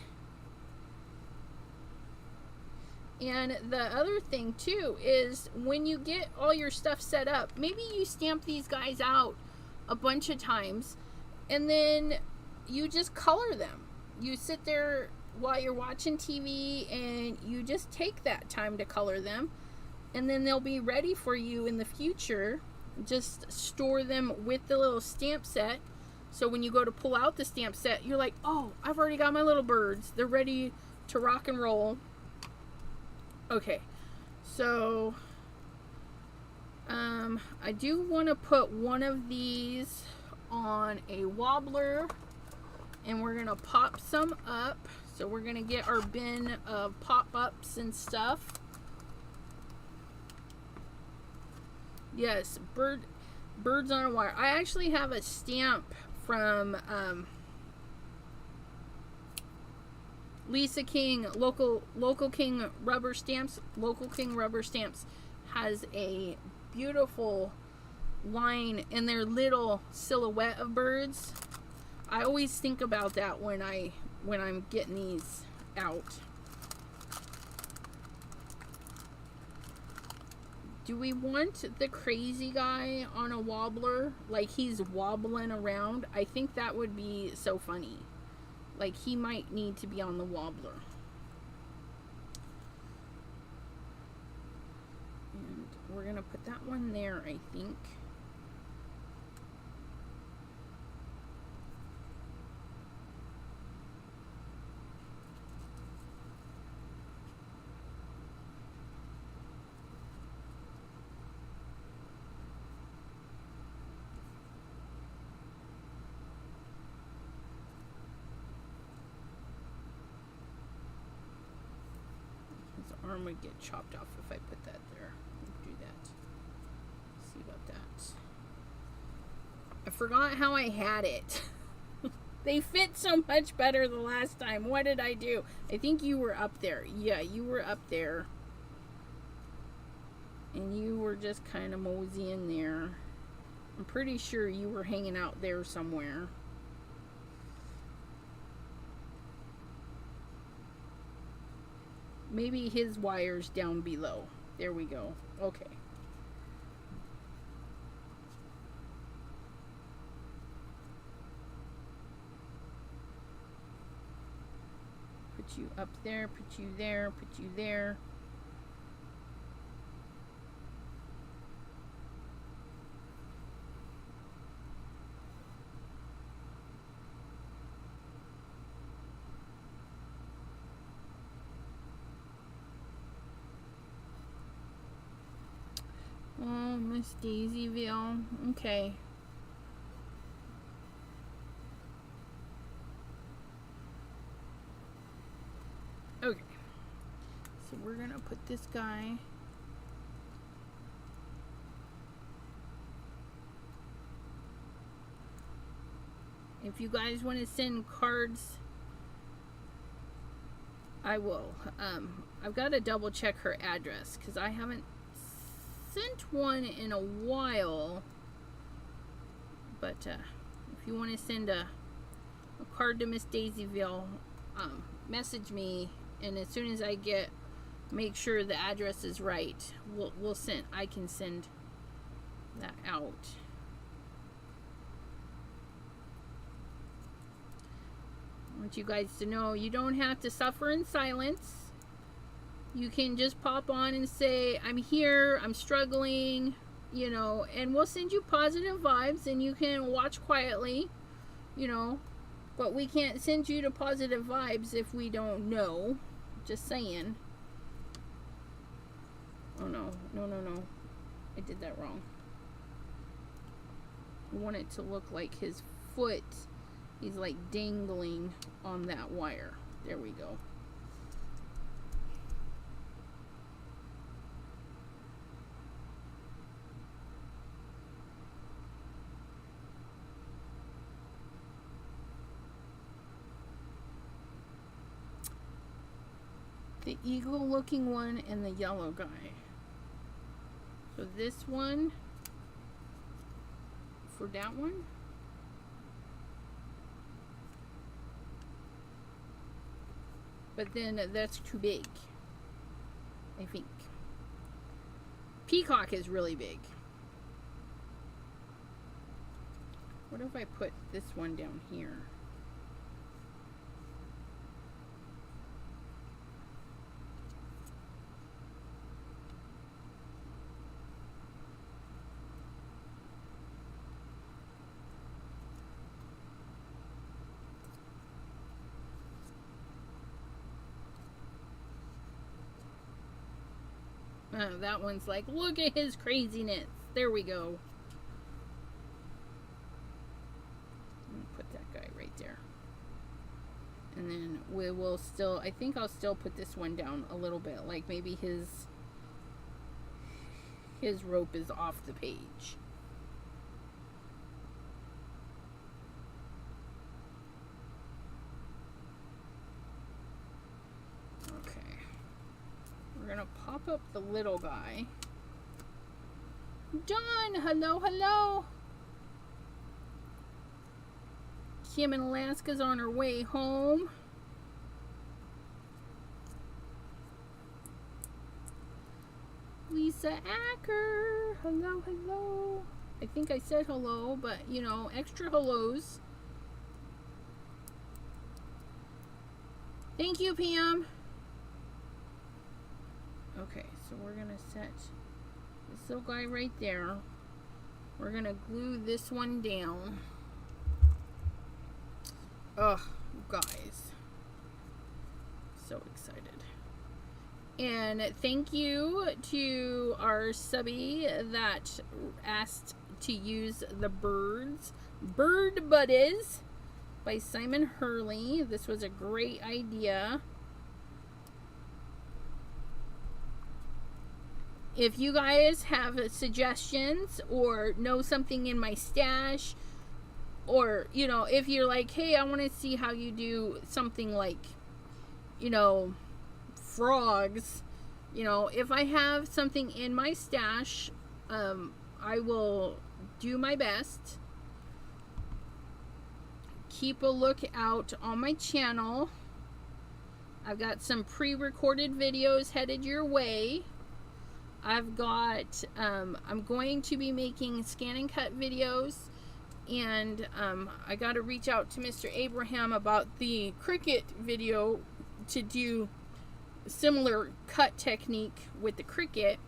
And the other thing too is, when you get all your stuff set up, maybe you stamp these guys out a bunch of times, and then you just color them. You sit there while you're watching TV, and you just take that time to color them, and then they'll be ready for you in the future. Just store them with the little stamp set, so when you go to pull out the stamp set, you're like, oh, I've already got my little birds. They're ready to rock and roll. Okay, so I do want to put one of these on a wobbler, and we're going to pop some up. So we're going to get our bin of pop-ups and stuff. Yes, birds on a wire. I actually have a stamp from Lisa King, local King rubber stamps. Local King rubber stamps has a beautiful line in their little silhouette of birds. I always think about that when I'm getting these out. Do we want the crazy guy on a wobbler? Like, he's wobbling around? I think that would be so funny. Like, he might need to be on the wobbler. And we're going to put that one there, I think. Arm would get chopped off if I put that there. Do that. Let's see about that. I forgot how I had it. They fit so much better the last time. What did I do? I think you were up there. Yeah, you were up there. And you were just kind of moseying there. I'm pretty sure you were hanging out there somewhere. maybe his wire's down below. There we go. Okay. Put you up there, put you there, put you there. Oh, Miss Daisyville. Okay. Okay. So we're gonna put this guy. If you guys want to send cards, I will. I've got to double check her address because I haven't sent one in a while. But if you want to send a card to Miss Daisyville, message me, and as soon as I make sure the address is right, I can send that out. I want you guys to know you don't have to suffer in silence. You can just pop on and say, I'm here, I'm struggling, you know, and we'll send you positive vibes, and you can watch quietly, you know, but we can't send you to positive vibes if we don't know. Just saying. Oh no, no. I did that wrong. I want it to look like his foot, he's like dangling on that wire. There we go. The eagle looking one and the yellow guy. So this one for that one. But then that's too big, I think. Peacock is really big. What if I put this one down here? That one's like, look at his craziness. There we go. Put that guy right there. And then we will still, I think I'll still put this one down a little bit. Like maybe his rope is off the page. We're gonna pop up the little guy. John, hello. Kim in Alaska's on her way home. Lisa Acker, hello. I think I said hello, but you know, extra hellos. Thank you, Pam. Okay, so we're gonna set this little guy right there. We're gonna glue this one down. Ugh, guys. So excited. And thank you to our subby that asked to use the Bird Buddies by Simon Hurley. This was a great idea. If you guys have suggestions or know something in my stash, or, you know, if you're like, hey, I want to see how you do something like, you know, frogs, you know, if I have something in my stash, I will do my best. Keep a lookout on my channel. I've got some pre-recorded videos headed your way. I've got, I'm going to be making scan and cut videos, and I got to reach out to Mr. Abraham about the Cricut video to do similar cut technique with the Cricut,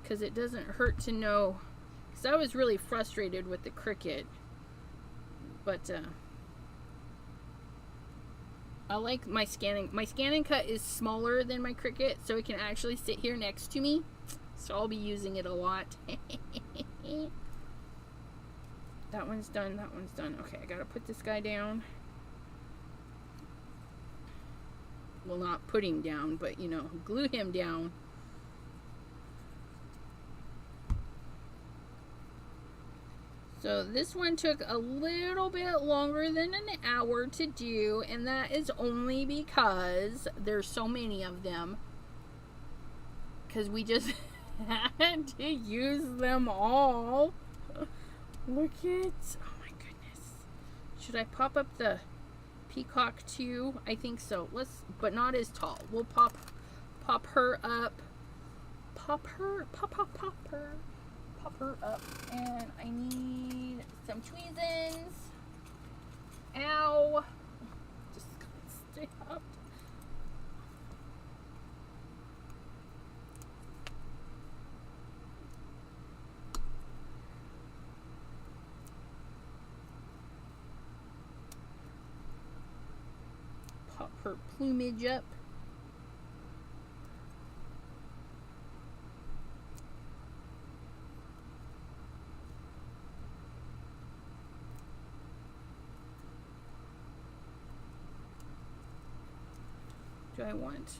because it doesn't hurt to know, because I was really frustrated with the Cricut, but I like my scanning. My scan and cut is smaller than my Cricut, so it can actually sit here next to me. So I'll be using it a lot. That one's done. That one's done. Okay, I gotta put this guy down. Well, not put him down, but you know, glue him down. So this one took a little bit longer than an hour to do, and that is only because there's so many of them. Because we just had to use them all. Look at, oh my goodness. Should I pop up the peacock too? I think so. Let's, but not as tall. We'll pop her up. Pop her up, and I need some tweezers. Ow! Just got stabbed. Pop her plumage up. Do I want?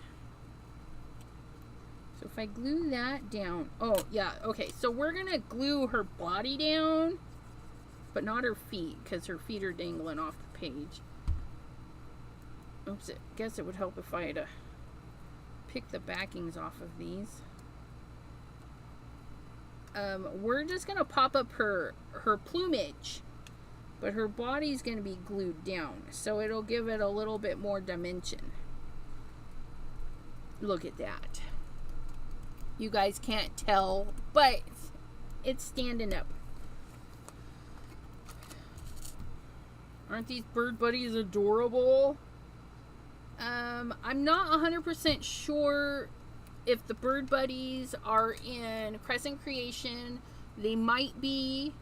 So if I glue that down, oh yeah, okay, so we're gonna glue her body down, but not her feet, because her feet are dangling off the page. Oops, I guess it would help if I had to pick the backings off of these. We're just gonna pop up her plumage, but her body's gonna be glued down, so it'll give it a little bit more dimension. Look at that. You guys can't tell, but it's standing up. Aren't these bird buddies adorable? I'm not 100% sure if the bird buddies are in Crescent Creation. They might be.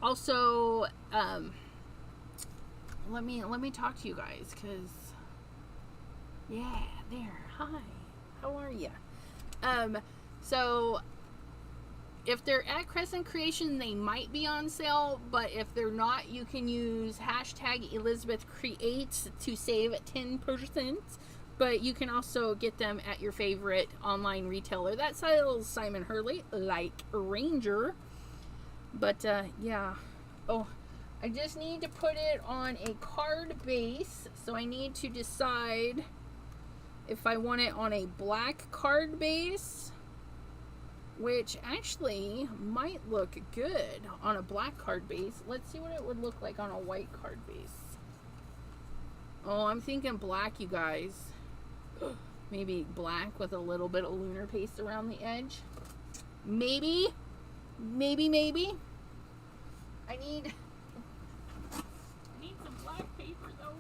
Also, let me talk to you guys, because yeah, there. Hi. How are you? So if they're at Crescent Creation, they might be on sale, but if they're not, you can use hashtag Elizabeth Creates to save 10%. But you can also get them at your favorite online retailer that sells Simon Hurley, like Ranger. But yeah. Oh, I just need to put it on a card base, so I need to decide if I want it on a black card base, which actually might look good on a black card base. Let's see what it would look like on a white card base. Oh, I'm thinking black, you guys. Maybe black with a little bit of lunar paste around the edge. Maybe. I need some black paper though.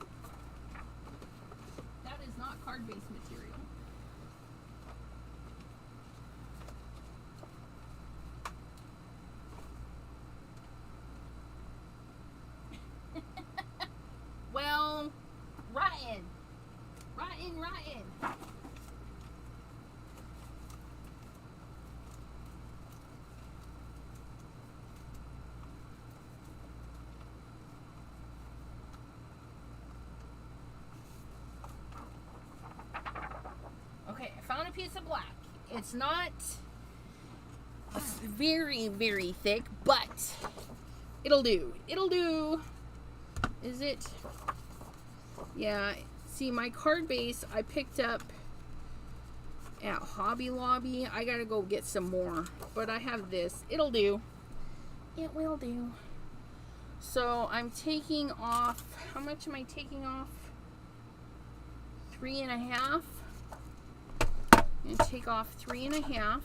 That is not card-based material. Well, rotten. Okay, I found a piece of black. It's not very, very thick, but it'll do. It'll do. Is it? Yeah. See, my card base I picked up at Hobby Lobby. I gotta go get some more, but I have this. It'll do. It will do. So I'm taking off, how much am I taking off? 3.5. And take off 3.5.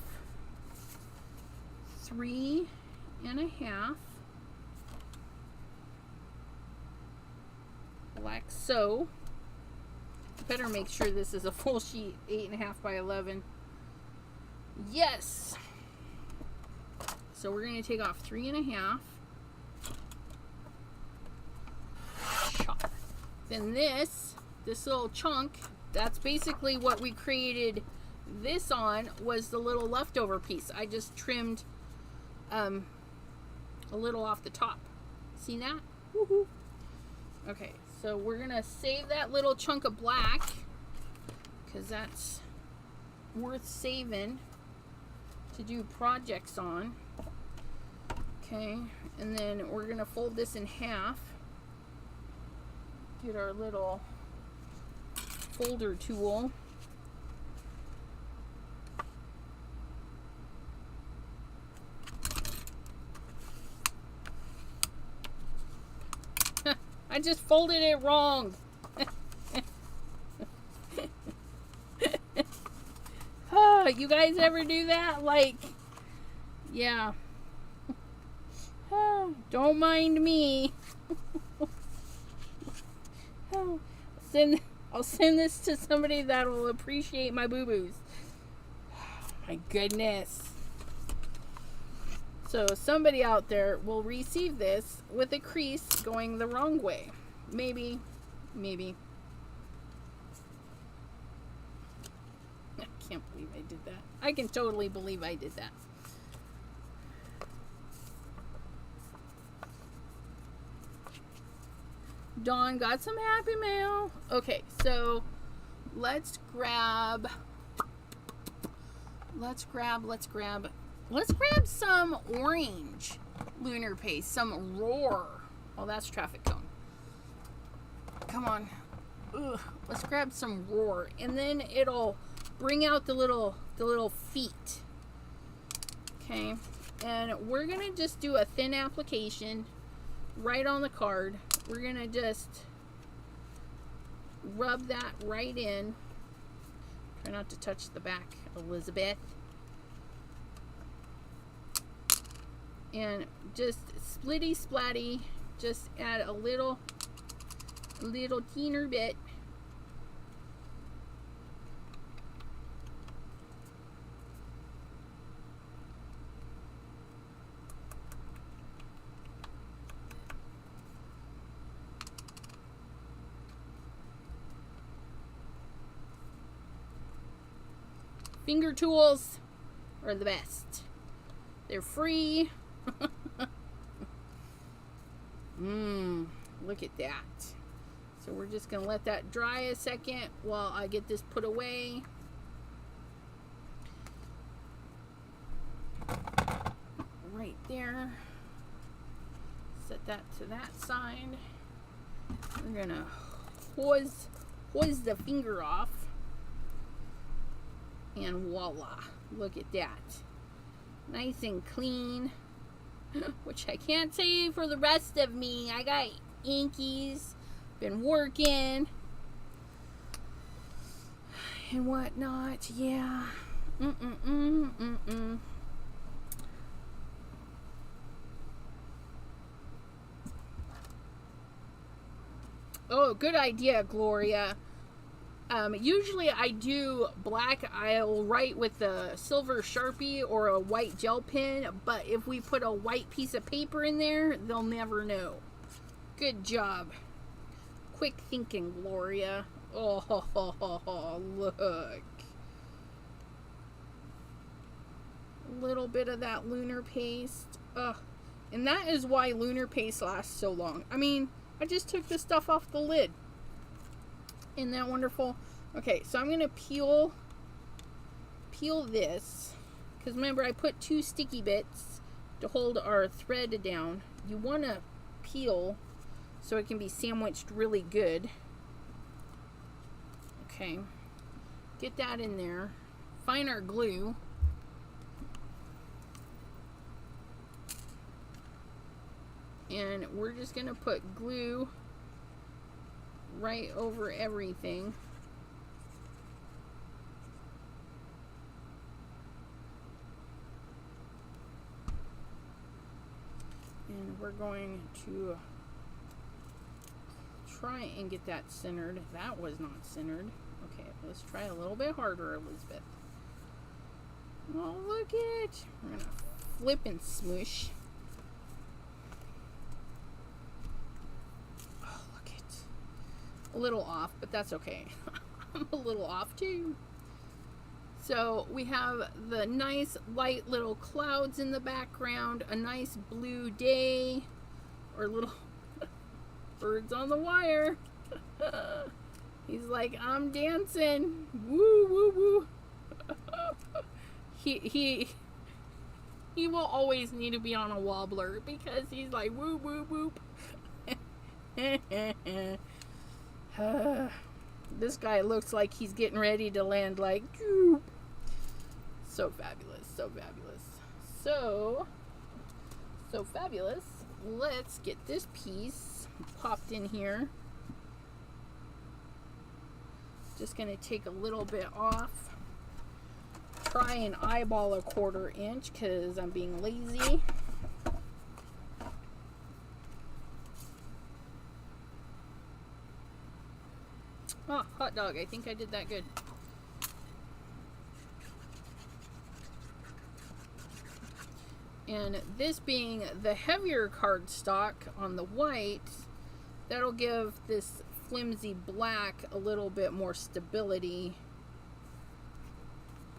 3.5. Like so. Better make sure this is a full sheet, 8.5 by 11. Yes. So we're going to take off 3.5. Then this little chunk, that's basically what we created this on, was the little leftover piece. I just trimmed a little off the top. See that? Woohoo. Okay, so we're gonna save that little chunk of black because that's worth saving to do projects on. Okay, and then we're gonna fold this in half. Get our little folder tool. I just folded it wrong. You guys ever do that? Like, yeah. Don't mind me. I'll send this to somebody that will appreciate my boo-boos. My goodness. So somebody out there will receive this with a crease going the wrong way. Maybe. I can't believe I did that. I can totally believe I did that. Dawn got some happy mail. Okay, so let's grab some orange lunar paste, some roar. Oh, that's traffic cone. Come on. Ugh. Let's grab some roar, and then it'll bring out the little feet. Okay, and we're gonna just do a thin application right on the card. We're gonna just rub that right in. Try not to touch the back, Elizabeth. And just splitty splatty, just add a little teener bit. Finger tools are the best. They're free. Look at that. So we're just going to let that dry a second while I get this put away. Right there. Set that to that side. We're going to hose the finger off. And voila. Look at that. Nice and clean. Which I can't say for the rest of me. I got inkies. Been working. And whatnot. Yeah. Oh, good idea, Gloria. Usually I do black. I'll write with the silver Sharpie or a white gel pen, but if we put a white piece of paper in there, they'll never know. Good job. Quick thinking, Gloria. Oh, look. A little bit of that lunar paste. And that is why lunar paste lasts so long. I mean, I just took the stuff off the lid. Isn't that wonderful? Okay, so I'm going to peel this. Because remember, I put 2 sticky bits to hold our thread down. You want to peel so it can be sandwiched really good. Okay. Get that in there. Find our glue. And we're just going to put glue right over everything. And we're going to try and get that centered. That was not centered. Okay, let's try a little bit harder, Elizabeth. Oh, look it. We're going to flip and smoosh. Oh, look it. A little off, but that's okay. I'm a little off too. So we have the nice light little clouds in the background, a nice blue day, or little birds on the wire. He's like, I'm dancing. Woo, woo, woo. He will always need to be on a wobbler because he's like, woo, woo, whoop. This guy looks like he's getting ready to land like, whoop. So fabulous, so fabulous. So fabulous. Let's get this piece popped in here. Just gonna take a little bit off. Try and eyeball a 1/4 inch because I'm being lazy. Oh, hot dog. I think I did that good. And this being the heavier cardstock on the white, that'll give this flimsy black a little bit more stability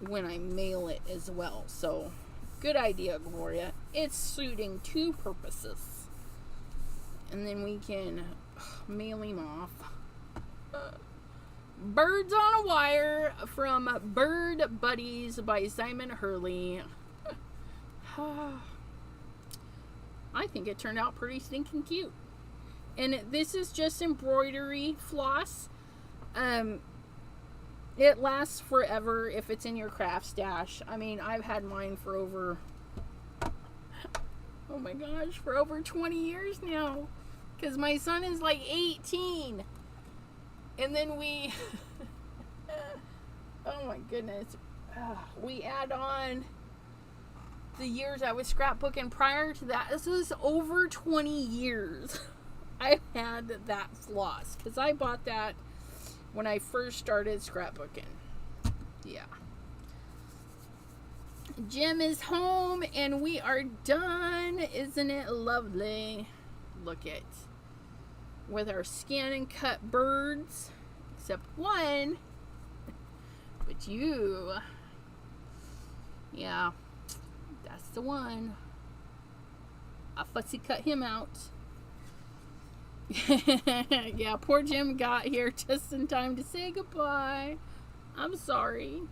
when I mail it as well. So, good idea, Gloria. It's suiting 2 purposes. And then we can mail him off. Birds on a Wire from Bird Buddies by Simon Hurley. I think it turned out pretty stinking cute. And this is just embroidery floss. It lasts forever if it's in your craft stash. I mean, I've had mine for over, oh my gosh, for over 20 years now. Because my son is like 18. And then we, oh my goodness, we add on the years I was scrapbooking prior to that. This was over 20 years I've had that floss. Because I bought that when I first started scrapbooking. Yeah. Jim is home and we are done. Isn't it lovely? Look it. With our scan and cut birds. Except one. But you. Yeah. That's the one. I fussy cut him out. Yeah, poor Jim got here just in time to say goodbye. I'm sorry.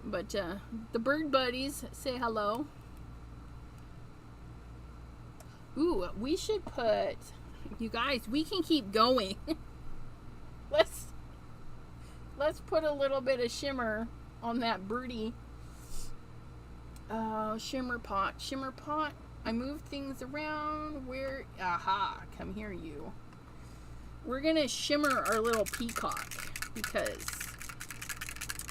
But the bird buddies say hello. Ooh, we should put, you guys, we can keep going. Let's put a little bit of shimmer on that birdie. Shimmer pot. I moved things around. Where? Aha, come here, you. We're gonna shimmer our little peacock because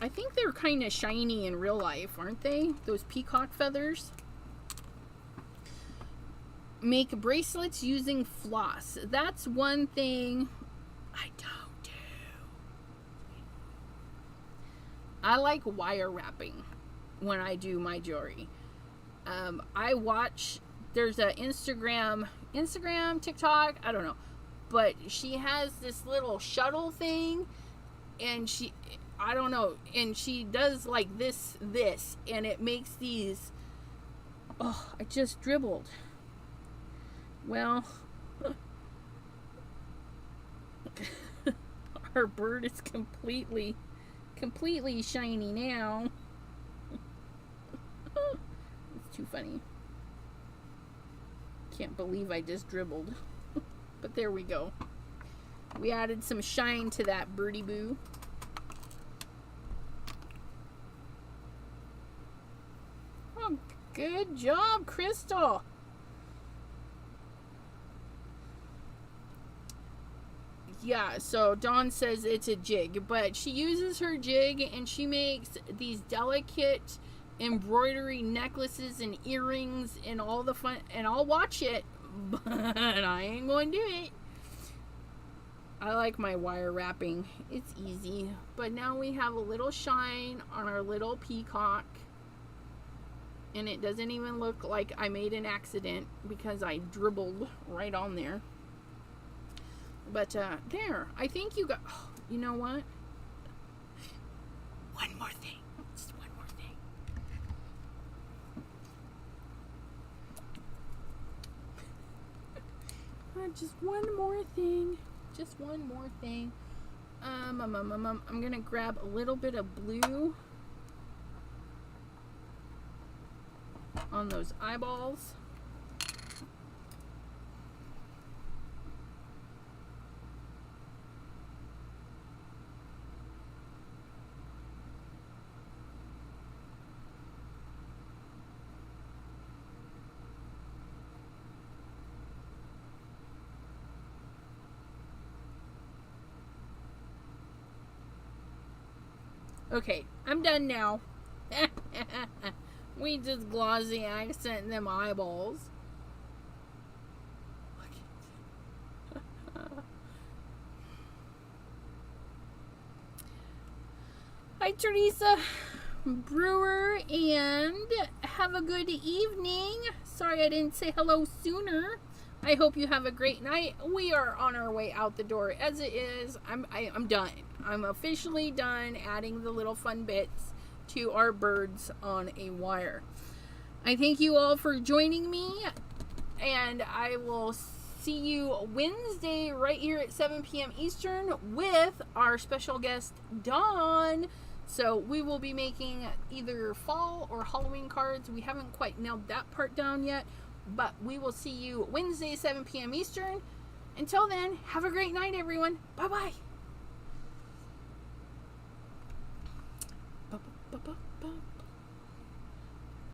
I think they're kind of shiny in real life, aren't they? Those peacock feathers. Make bracelets using floss. That's one thing I don't do. I like wire wrapping when I do my jewelry. I watch, there's a Instagram, TikTok, I don't know, but she has this little shuttle thing, and I don't know, and she does like this, and it makes these, oh, I just dribbled. Well, our bird is completely shiny now. It's too funny. Can't believe I just dribbled. But there we go. We added some shine to that birdie boo. Oh, good job, Crystal. Yeah, so Dawn says it's a jig, but she uses her jig and she makes these delicate embroidery necklaces and earrings and all the fun, and I'll watch it, but I ain't going to do it. I like my wire wrapping. It's easy. But now we have a little shine on our little peacock. And it doesn't even look like I made an accident because I dribbled right on there. But there. I think you got... Oh, you know what? One more thing. Just one more thing. Just one more thing. Just one more thing. I'm gonna grab a little bit of blue on those eyeballs. Okay, I'm done now. We just glossy accent them eyeballs. Hi, Teresa Brewer, and have a good evening. Sorry I didn't say hello sooner. I hope you have a great night. We are on our way out the door. As it is, I'm done. I'm officially done adding the little fun bits to our birds on a wire. I thank you all for joining me, and I will see you Wednesday right here at 7 p.m. Eastern with our special guest, Dawn. So we will be making either fall or Halloween cards. We haven't quite nailed that part down yet, but we will see you Wednesday, 7 p.m. Eastern. Until then, have a great night, everyone. Bye-bye. Ba, ba, ba, ba, ba.